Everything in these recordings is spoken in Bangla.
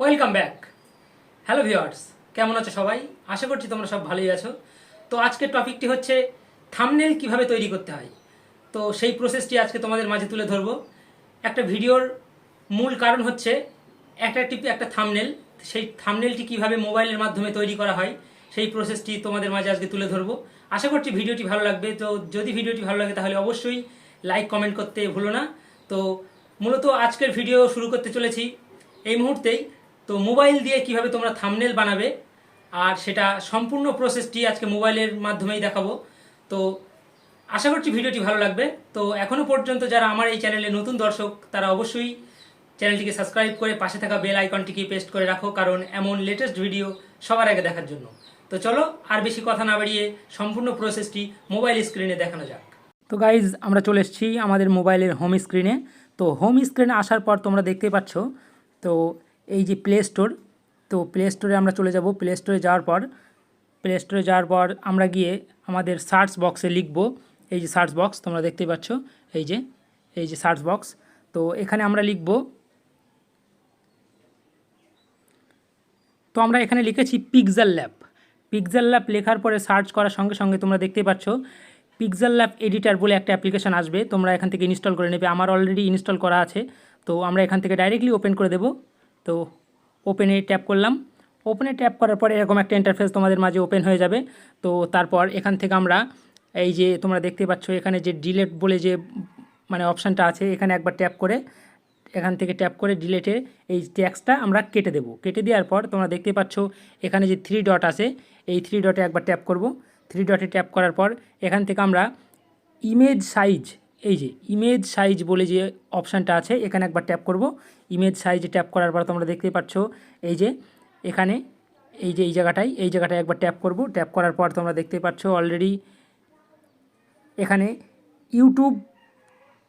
Welcome back. হ্যালো ভিউয়ার্স, কেমন আছো সবাই? আশা করছি তোমরা সব ভালোই আছো। তো আজকের টপিকটি হচ্ছে থাম্বনেল কিভাবে তৈরি করতে হয়। তো সেই প্রসেসটি আজকে তোমাদের মাঝে তুলে ধরবো। একটা ভিডিওর মূল কারণ হচ্ছে একটা থাম্বনেল। সেই থাম্বনেলটি কিভাবে মোবাইলের মাধ্যমে তৈরি করা হয় সেই প্রসেসটি তোমাদের মাঝে আজকে তুলে ধরবো। আশা করছি ভিডিওটি ভালো লাগবে। তো যদি ভিডিওটি ভালো লাগে তাহলে অবশ্যই লাইক কমেন্ট করতে ভুলো না। তো মূলত আজকের ভিডিও শুরু করতে চলেছি এই মুহূর্তেই। তো মোবাইল দিয়ে কিভাবে তোমরা থাম্বনেল বানাবে আর সেটা সম্পূর্ণ প্রসেসটি আজকে মোবাইলের মাধ্যমেই দেখাবো। তো আশা করছি ভিডিওটি ভালো লাগবে। তো এখনও পর্যন্ত যারা আমার এই চ্যানেলে নতুন দর্শক তারা অবশ্যই চ্যানেলটিকে সাবস্ক্রাইব করে পাশে থাকা বেল আইকনটিকে প্রেস করে রাখো, কারণ এমন লেটেস্ট ভিডিও সবার আগে দেখার জন্য। তো চলো আর বেশি কথা না বাড়িয়ে সম্পূর্ণ প্রসেসটি মোবাইল স্ক্রিনে দেখানো যাক। তো গাইজ, আমরা চলে এসেছি আমাদের মোবাইলের হোম স্ক্রিনে। তো হোম স্ক্রিনে আসার পর তোমরা দেখতে পাচ্ছ তো এই যে প্লে স্টোর। তো প্লে স্টোরে আমরা চলে যাব। প্লে স্টোরে যাওয়ার পর আমরা গিয়ে আমাদের সার্চ বক্সে লিখব। এই যে সার্চ বক্স তোমরা দেখতে পাচ্ছ, এই যে সার্চ বক্স। তো এখানে আমরা লিখব, তো আমরা এখানে লিখেছি পিক্সেল ল্যাব। পিক্সেল ল্যাব লেখার পরে সার্চ করার সঙ্গে সঙ্গে তোমরা দেখতে পাচ্ছ পিক্সেল ল্যাব এডিটার বলে একটা অ্যাপ্লিকেশন আসবে। তোমরা এখান থেকে ইনস্টল করে নেবে। আমার অলরেডি ইনস্টল করা আছে। তো আমরা এখান থেকে ডাইরেক্টলি ওপেন করে দেব। তো ওপেনে ট্যাপ করলাম। ওপেনে ট্যাপ করার পরে এরকম একটা ইন্টারফেস তোমাদের মাঝে ওপেন হয়ে যাবে। তো তারপর এখান থেকে আমরা এই যে তোমরা দেখতে পাচ্ছ এখানে যে ডিলেট বলে যে অপশানটা আছে, এখানে একবার ট্যাপ করে এখান থেকে ট্যাপ করে ডিলেটে এই ট্যাক্সটা আমরা কেটে দেব। কেটে দেওয়ার পর তোমরা দেখতে পাচ্ছ এখানে যে 3 ডট আছে, এই 3 ডটে একবার ট্যাপ করব। 3 ডটে ট্যাপ করার পর এখান থেকে আমরা ইমেজ সাইজ, এই যে ইমেজ সাইজ বলে যে অপশানটা আছে এখানে একবার ট্যাপ করব। ইমেজ সাইজে ট্যাপ করার পর তোমরা দেখতে পাচ্ছ এই যে এখানে এই জায়গাটায় একবার ট্যাপ করব। ট্যাপ করার পর তোমরা দেখতে পাচ্ছ অলরেডি এখানে ইউটিউব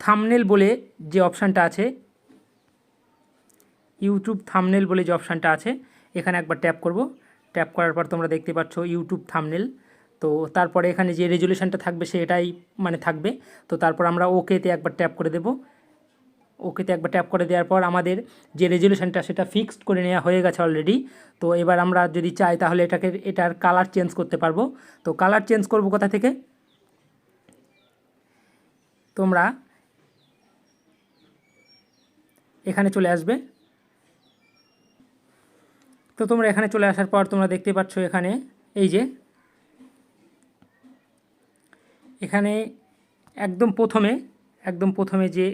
থাম্বনেল বলে যে অপশানটা আছে, এখানে একবার ট্যাপ করব। ট্যাপ করার পর তোমরা দেখতে পাচ্ছ ইউটিউব থাম্বনেল। তো তারপরে এখানে যে রেজুলেশনটা থাকবে সেটাই থাকবে। তো তারপর আমরা ওকেতে একবার ট্যাপ করে দেব। ওকেতে একবার ট্যাপ করে দেওয়ার পর আমাদের যে রেজুলেশনটা সেটা ফিক্সড করে নেওয়া হয়ে গেছে অলরেডি। তো এবার আমরা যদি চাই তাহলে এটার কালার চেঞ্জ করতে পারবো। তো কালার চেঞ্জ করব কোথা থেকে? তোমরা এখানে চলে আসবে। তো তোমরা এখানে চলে আসার পর তোমরা দেখতে পাচ্ছ এখানে এই যে এখানে একদম প্রথমে যে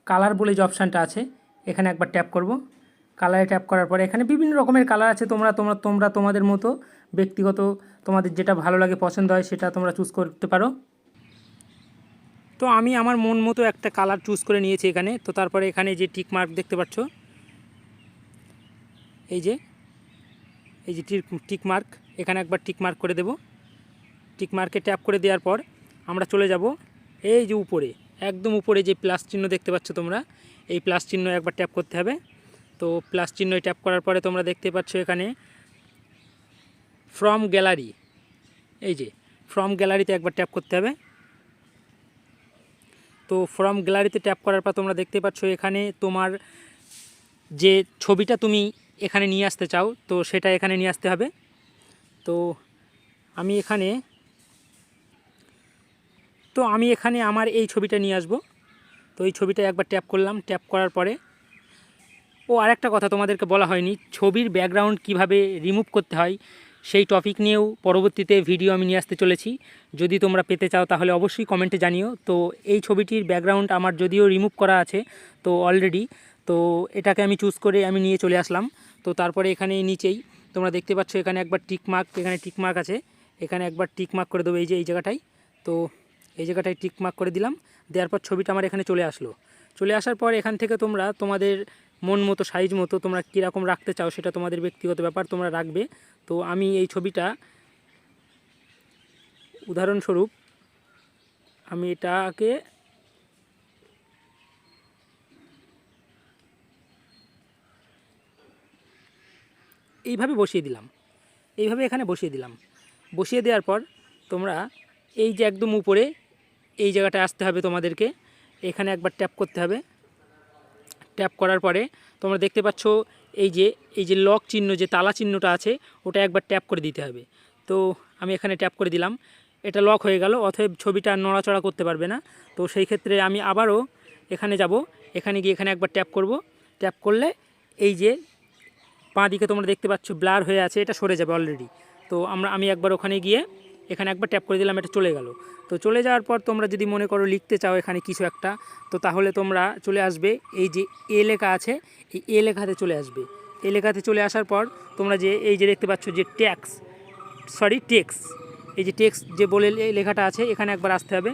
কালার বলে যে অপশানটা আছে এখানে একবার ট্যাপ করব। কালারে ট্যাপ করার পরে এখানে বিভিন্ন রকমের কালার আছে। তোমরা তোমাদের মতো ব্যক্তিগত তোমাদের যেটা ভালো লাগে পছন্দ হয় সেটা তোমরা চুজ করতে পারো। তো আমি আমার মন মতো একটা কালার চুজ করে নিয়েছি এখানে। তো তারপরে এখানে যে টিক মার্ক দেখতে পাচ্ছ, এই যে টিক মার্ক, এখানে একবার টিক মার্ক করে দেব। টিক মার্কে ট্যাপ করে দেওয়ার পর আমরা চলে যাব এই যে উপরে, একদম উপরে যে প্লাস চিহ্ন দেখতে পাচ্ছ তোমরা, এই প্লাস চিহ্ন একবার ট্যাপ করতে হবে। তো প্লাস চিহ্ন ট্যাপ করার পরে তোমরা দেখতে পাচ্ছ এখানে ফ্রম গ্যালারি, এই যে ফ্রম গ্যালারিতে একবার ট্যাপ করতে হবে। তো ফ্রম গ্যালারিতে ট্যাপ করার পর তোমরা দেখতে পাচ্ছ এখানে তোমার যে ছবিটা তুমি এখানে নিয়ে আসতে চাও তো সেটা এখানে নিয়ে আসতে হবে। তো আমি এখানে আমার এই ছবিটা নিয়ে আসব। তো এই ছবিটা একবার ট্যাপ করলাম। ট্যাপ করার পরে আরেকটা কথা তোমাদেরকে বলা হয়নি, ছবির ব্যাকগ্রাউন্ড কিভাবে রিমুভ করতে হয় সেই টপিক নিয়েও পরবর্তীতে ভিডিও আমি নিয়ে আসতে চলেছি। যদি তোমরা পেতে চাও তাহলে অবশ্যই কমেন্টে জানিও। তো এই ছবিটির ব্যাকগ্রাউন্ড আমার যদিও রিমুভ করা আছে তো অলরেডি, তো এটাকে আমি চুজ করে আমি নিয়ে চলে আসলাম। তো তারপরে এখানে নিচেই তোমরা দেখতে পাচ্ছ এখানে একবার এখানে টিক মার্ক আছে, এখানে একবার টিক মার্ক করে দেবো এই জায়গাটায়। তো এই জায়গাটায় টিক মার্ক করে দিলাম। দেওয়ার পর ছবিটা আমার এখানে চলে আসলো। চলে আসার পর এখান থেকে তোমরা তোমাদের মন মতো সাইজ মতো তোমরা কীরকম রাখতে চাও সেটা তোমাদের ব্যক্তিগত ব্যাপার, তোমরা রাখবে। তো আমি এই ছবিটা উদাহরণস্বরূপ আমি এটাকে এইভাবে বসিয়ে দিলাম, এখানে বসিয়ে দিলাম। বসিয়ে দেওয়ার পর তোমরা এই যে একদম উপরে এই জায়গাটায় আসতে হবে তোমাদেরকে, এখানে একবার ট্যাপ করতে হবে। ট্যাপ করার পরে তোমরা দেখতে পাচ্ছ এই যে লক চিহ্ন, যে তালা চিহ্নটা আছে, ওটা একবার ট্যাপ করে দিতে হবে। তো আমি এখানে ট্যাপ করে দিলাম, এটা লক হয়ে গেল, অতএব ছবিটা নড়াচড়া করতে পারবে না। তো সেই ক্ষেত্রে আমি আবারও এখানে যাব, এখানে গিয়ে এখানে একবার ট্যাপ করব। ট্যাপ করলে এই যে বাঁ দিকে তোমরা দেখতে পাচ্ছ ব্লার হয়ে আছে, এটা সরে যাবে অলরেডি। তো আমি একবার ওখানে গিয়ে এখানে একবার ট্যাপ করে দিলাম, এটা চলে গেল। তো চলে যাওয়ার পর তোমরা যদি মনে করো লিখতে চাও এখানে কিছু একটা, তো তাহলে তোমরা চলে আসবে এই যে এ লেখা আছে, এই এ লেখাতে চলে আসবে। এ লেখাতে চলে আসার পর তোমরা যে এই যে দেখতে পাচ্ছ যে টেক্স, এই যে টেক্সট যে বলে লেখাটা আছে, এখানে একবার আসতে হবে।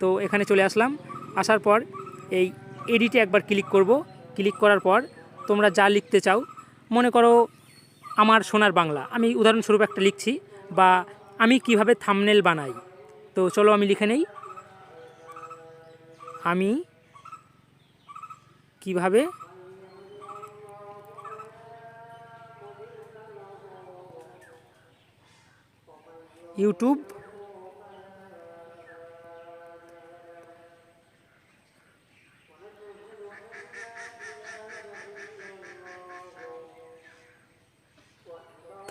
তো এখানে চলে আসলাম, আসার পর এই এডিটে একবার ক্লিক করব। ক্লিক করার পর তোমরা যা লিখতে চাও, মনে করো আমার সোনার বাংলা, আমি উদাহরণস্বরূপ একটা লিখছি, বা আমি কিভাবে থাম্বনেল বানাই। তো চলো আমি লিখে নেই, আমি কিভাবে ইউটিউব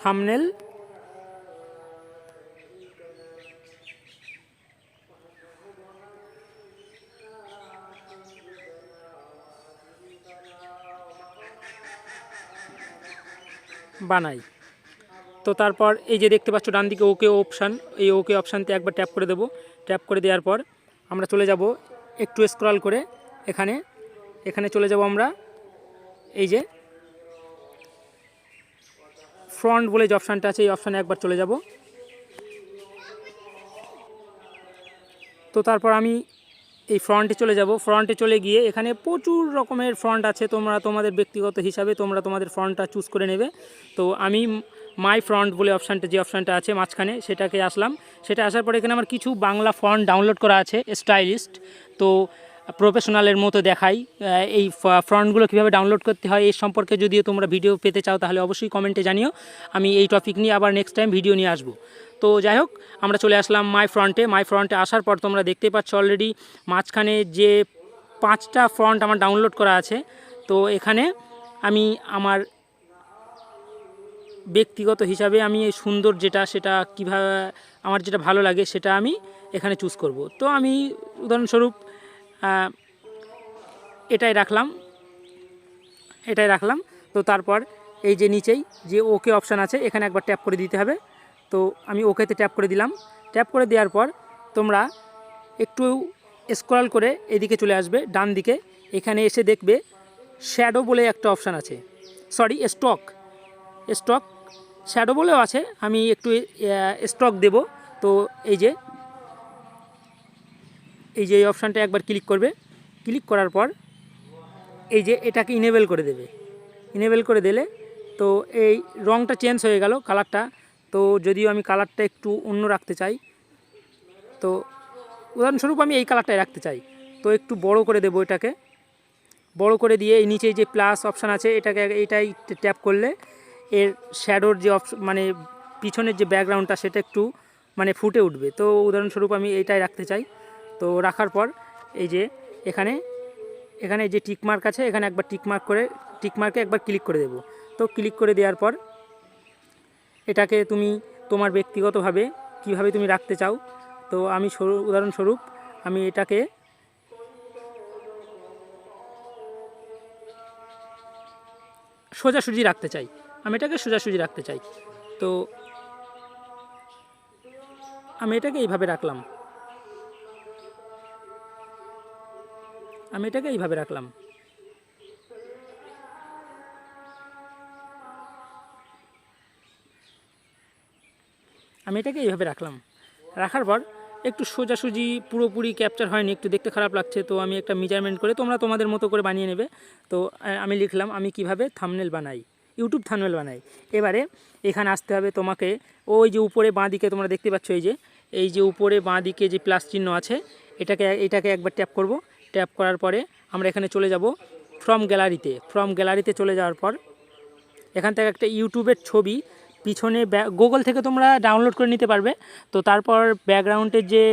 থাম্বনেল বানাই। তো তারপর এই যে দেখতে পাচ্ছ ডান দিকে ওকে অপশান, এই ওকে অপশানতে একবার ট্যাপ করে দেবো। ট্যাপ করে দেওয়ার পর আমরা চলে যাব একটু স্ক্রল করে, এখানে চলে যাব আমরা এই যে ফ্রন্ট বলে যে অপশানটা আছে, এই অপশানে একবার চলে যাব। তো তারপর আমি এই ফ্রন্টে চলে যাব। ফ্রন্টে চলে গিয়ে এখানে প্রচুর রকমের ফ্রন্ট আছে, তোমরা তোমাদের ব্যক্তিগত হিসাবে তোমরা তোমাদের ফ্রন্টটা চুজ করে নেবে। তো আমি মাই ফ্রন্ট বলে অপশানটা, যে অপশানটা আছে মাঝখানে, সেটাকে আসলাম। সেটা আসার পরে এখানে আমার কিছু বাংলা ফন্ট ডাউনলোড করা আছে, স্টাইলিস্ট। তো প্রফেশনালের মতো দেখাই। এই ফ্রন্টগুলো কীভাবে ডাউনলোড করতে হয় এই সম্পর্কে যদিও তোমরা ভিডিও পেতে চাও, তাহলে অবশ্যই কমেন্টে জানিও, আমি এই টপিক নিয়ে আবার নেক্সট টাইম ভিডিও নিয়ে আসবো। তো যাই হোক, আমরা চলে আসলাম মাই ফ্রন্টে আসার পর তোমরা দেখতে পাচ্ছ অলরেডি মাঝখানে যে 5টা ফন্ট আমার ডাউনলোড করা আছে। তো এখানে আমি আমার ব্যক্তিগত হিসাবে আমি এই সুন্দর সেটা কীভাবে আমার যেটা ভালো লাগে সেটা আমি এখানে চুজ করব। তো আমি উদাহরণস্বরূপ এটাই রাখলাম। তো তারপর এই যে নিচেই যে ওকে অপশান আছে, এখানে একবার ট্যাপ করে দিতে হবে। তো আমি ওকেতে ট্যাপ করে দিলাম। ট্যাপ করে দেওয়ার পর তোমরা একটু স্ক্রল করে এদিকে চলে আসবে ডান দিকে, এখানে এসে দেখবে শ্যাডো বলে একটা অপশান আছে, স্টক শ্যাডো বলেও আছে, আমি একটু স্টক দেব। তো এই যে এই অপশানটা একবার ক্লিক করবে। ক্লিক করার পর এই যে এটাকে ইনেবল করে দেবে। ইনেবল করে দিলে তো এই রঙটা চেঞ্জ হয়ে গেল, কালারটা। তো যদিও আমি কালারটা একটু অন্য রাখতে চাই, তো উদাহরণস্বরূপ আমি এই কালারটাই রাখতে চাই। তো একটু বড় করে দেবো, এটাকে বড় করে দিয়ে এই নিচে যে প্লাস অপশান আছে, এটাই ট্যাপ করলে এর শ্যাডোর যে মানে পিছনের যে ব্যাকগ্রাউন্ডটা সেটা একটু মানে ফুটে উঠবে। তো উদাহরণস্বরূপ আমি এইটাই রাখতে চাই। তো রাখার পর এই যে এখানে যে টিকমার্ক আছে, এখানে একবার টিকমার্কে একবার ক্লিক করে দেব। তো ক্লিক করে দেওয়ার পর এটাকে তুমি তোমার ব্যক্তিগতভাবে কিভাবে তুমি রাখতে চাও। তো আমি উদাহরণস্বরূপ আমি এটাকে সোজাসুজি রাখতে চাই, তো আমি এটাকে এইভাবে রাখলাম। রাখার পর একটু সোজাসুজি পুরোপুরি ক্যাপচার হয়নি, একটু দেখতে খারাপ লাগছে। তো আমি একটা মেজারমেন্ট করে তোমরা তোমাদের মতো করে বানিয়ে নেবে। তো আমি লিখলাম আমি কিভাবে ইউটিউব থাম্বনেল বানাই। এবারে এখানে আসতে হবে তোমাকে, ওই যে উপরে বাঁ দিকে তোমরা দেখতে পাচ্ছ এই যে উপরে বাঁ দিকে যে প্লাস চিহ্ন আছে, এটাকে একবার ট্যাপ করব। ট্যাপ করার পরে আমরা এখানে চলে যাব ফ্রম গ্যালারিতে চলে যাওয়ার পর এখান থেকে একটা ইউটিউবের ছবি পিছনে গুগল থেকে তোমরা ডাউনলোড করে নিতে পারবে। তো তারপর ব্যাকগ্রাউন্ডের যে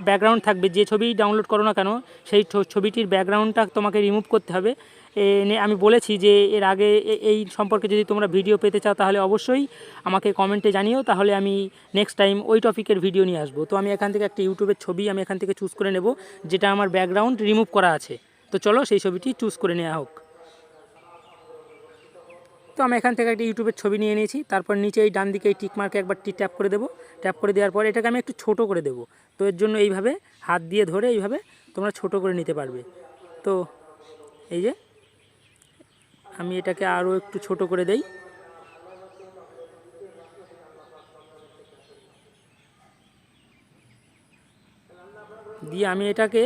ব্যাকগ্রাউন্ড থাকবে, যে ছবি ডাউনলোড করো না কেন সেই ছবিটির ব্যাকগ্রাউন্ডটা তোমাকে রিমুভ করতে হবে। আমি বলেছি যে এর আগে এই সম্পর্কে যদি তোমরা ভিডিও পেতে চাও তাহলে অবশ্যই আমাকে কমেন্টে জানিও, তাহলে আমি নেক্সট টাইম ওই টপিকের ভিডিও নিয়ে আসবো। তো আমি এখান থেকে একটা ইউটিউবের ছবি আমি এখান থেকে চুজ করে নেব, যেটা আমার ব্যাকগ্রাউন্ড রিমুভ করা আছে। তো চলো সেই ছবিটি চুজ করে নেওয়া হোক। তো আমি এখান থেকে একটা ইউটিউবের ছবি নিয়ে নিয়েছি। তারপর নিচে এই ডান দিকে এই টিক মার্কে একবার ট্যাপ করে দেবো। ট্যাপ করে দেওয়ার পর এটাকে আমি একটু ছোট করে দেবো। তো এর জন্য এইভাবে হাত দিয়ে ধরে এইভাবে তোমরা ছোট করে নিতে পারবে। তো এই যে আমি এটাকে আরও একটু ছোট করে দেই। দিয়ে আমি এটাকে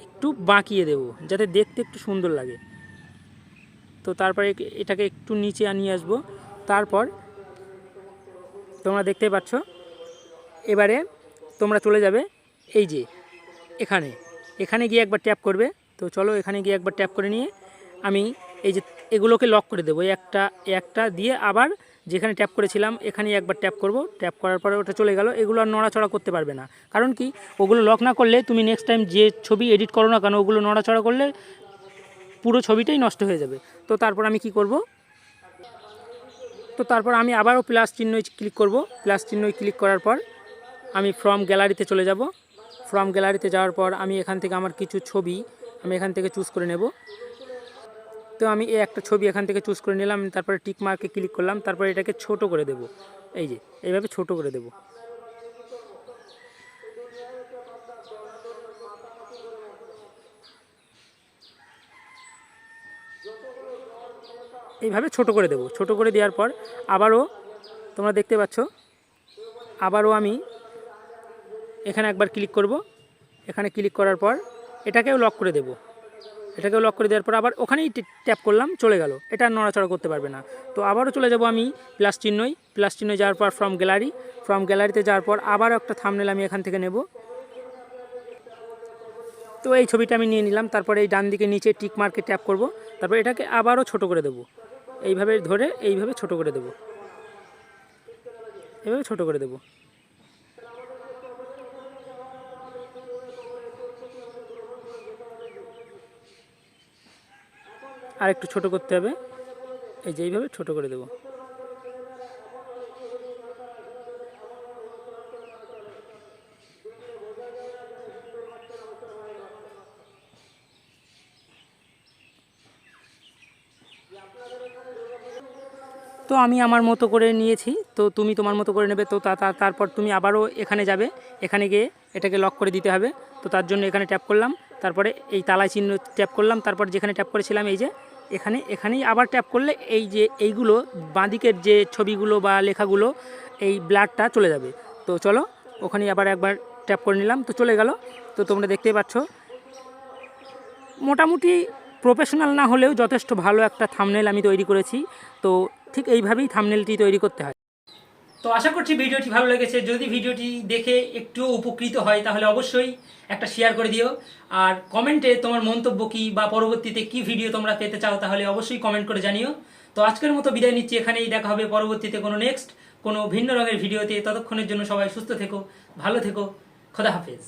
একটু বাঁকিয়ে দেব যাতে দেখতে একটু সুন্দর লাগে। তো তারপরে এটাকে একটু নিচে আনিয়ে আসবো। তারপর তোমরা দেখতে পাচ্ছ, এবারে তোমরা চলে যাবে এই যে এখানে এখানে গিয়ে একবার ট্যাপ করবে। তো চলো এখানে গিয়ে একবার ট্যাপ করে নিয়ে আমি এই যে এগুলোকে লক করে দেবো। একটা দিয়ে আবার যেখানে ট্যাপ করেছিলাম এখানে একবার ট্যাপ করব। ট্যাপ করার পরে ওটা চলে গেল। এগুলো আর নড়াচড়া করতে পারবে না, কারণ কি ওগুলো লক না করলে তুমি নেক্সট টাইম যে ছবি এডিট করো না কেন ওগুলো নড়াচড়া করলে পুরো ছবিটাই নষ্ট হয়ে যাবে। তো তারপর আমি কি করব, তো তারপর আমি আবারও প্লাস চিহ্ন ক্লিক করব। প্লাস চিহ্ন ক্লিক করার পর আমি ফ্রম গ্যালারিতে চলে যাব। ফ্রম গ্যালারিতে যাওয়ার পর আমি এখান থেকে আমার কিছু ছবি আমি এখান থেকে চুজ করে নেব। তো আমি এই একটা ছবি এখান থেকে চুজ করে নিলাম। তারপরে টিক মার্কে ক্লিক করলাম। তারপরে এটাকে ছোট করে দেব। এই যে এইভাবে ছোট করে দেব। এইভাবে ছোট করে দেব। ছোট করে দেওয়ার পর আবারও তোমরা দেখতে পাচ্ছ, আবারও আমি এখানে একবার ক্লিক করব। এখানে ক্লিক করার পর এটাকেও লক করে দেব। এটাকেও লক করে দেওয়ার পর আবার ওখানেই ট্যাপ করলাম, চলে গেল। এটা নড়াচড়া করতে পারবে না। তো আবারও চলে যাব আমি প্লাস চিহ্নই যাওয়ার পর ফ্রম গ্যালারিতে যাওয়ার পর আবারও একটা থাম্বনেল আমি এখান থেকে নেব। তো এই ছবিটা আমি নিয়ে নিলাম। তারপরে এই ডান দিকে নিচে টিক মার্কে ট্যাপ করব। তারপর এটাকে আবারও ছোট করে দেব। এইভাবে ধরে এইভাবে ছোট করে দেব। এইভাবে ছোট করে দেব। আর একটু ছোট করতে হবে। এই যে এইভাবে ছোট করে দেব। তো আমি আমার মতো করে নিয়েছি। তো তুমি তোমার মতো করে নেবে। তো তারপর তুমি আবারও এখানে যাবে। এখানে গিয়ে এটাকে লক করে দিতে হবে। তো তার জন্য এখানে ট্যাপ করলাম। তারপরে এই তালা চিহ্ন ট্যাপ করলাম। তারপর যেখানে ট্যাপ করেছিলাম এই যে এখানেই আবার ট্যাপ করলে এই যে এইগুলো বাঁদিকের যে ছবিগুলো বা লেখাগুলো এই ব্লারটা চলে যাবে। তো চলো ওখানে আবার একবার ট্যাপ করে নিলাম। তো চলে গেল। তো তোমরা দেখতেই পাচ্ছ মোটামুটি প্রফেশনাল না হলেও যথেষ্ট ভালো একটা থাম্বনেল আমি তৈরি করেছি। তো ঠিক এইভাবেই থাম্বনেলটি তৈরি করতে হয়। তো আশা করছি ভিডিওটি ভালো লেগেছে। যদি ভিডিওটি দেখে একটু উপকৃত হয় তাহলে অবশ্যই একটা শেয়ার করে দিও। আর কমেন্টে তোমার মন্তব্য কী বা পরবর্তীতে কি ভিডিও তোমরা পেতে চাও তাহলে অবশ্যই কমেন্ট করে জানিও। তো আজকের মতো বিদায় নিচ্ছি। এখানেই দেখা হবে পরবর্তীতে কোনো ভিন্ন রঙের ভিডিওতে। ততক্ষণের জন্য সবাই সুস্থ থেকো, ভালো থেকো। খোদা হাফেজ।